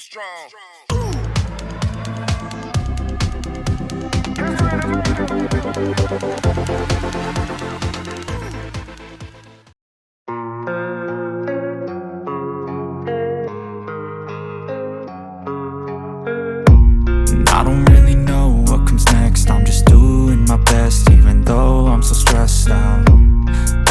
strong. I don't really know what comes next. I'm just doing my best, even though I'm so stressed out.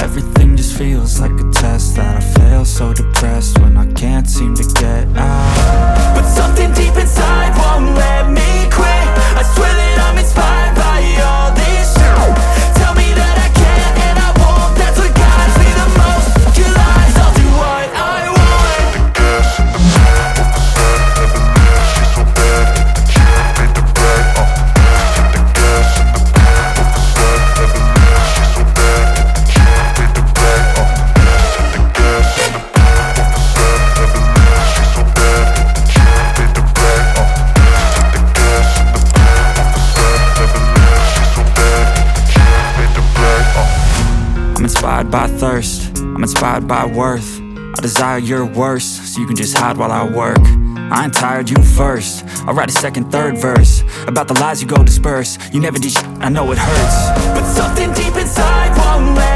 Everything just feels like a test that I fail, so depressed when I can't seem to get out. But something deep inside won't let me quit. I swear that I'm inspired by all this shit. Tell me that I can and I won't. That's what guides me the most. Your lies, I'll do what I want. I'm inspired by thirst, I'm inspired by worth. I desire your worst, so you can just hide while I work. I ain't tired, you first. I'll write a second, third verse about the lies you go disperse. You never did shit, I know it hurts. But something deep inside won't let